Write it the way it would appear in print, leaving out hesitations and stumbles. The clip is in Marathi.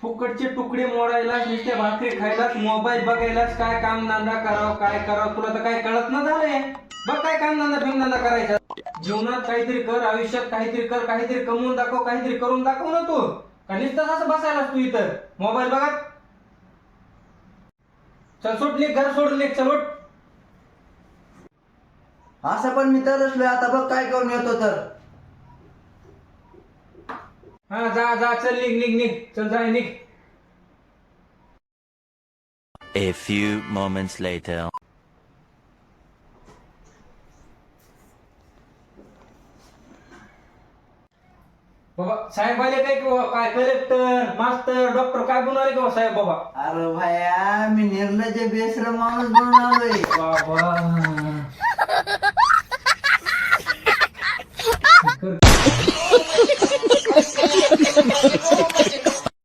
फुकटचे तुकडे मोडायलाच, नुसते भाकरी खायलाच, मोबाईल बघायलाच, काय काम धंदा करावं काय करावं तुला तर काय कळत ना झालंय. बघ काय काम धंदा धंदा करायचा. जीवनात काहीतरी कर, आयुष्यात काहीतरी कर, काहीतरी कमवून दाखव, काहीतरी करून दाखव ना तू. का नुसतं असं बसायलाच तू इथं मोबाईल बघत. चल सुट, निघ घर सोडून निघ, चल उठ. असं पण मी तरसलोय आता, बघ काय करून येतो तर. हा जा जा, चल निघ निघ निघ, चल जाय निघ. A few moments later. Baba Saheb आले काय की काय, कलेक्टर मास्तर डॉक्टर काय बनून आले का साहेब बाबा? अरे भाया, मी निर्लज्ज बेसर माणूस बनून आलोय. बाबा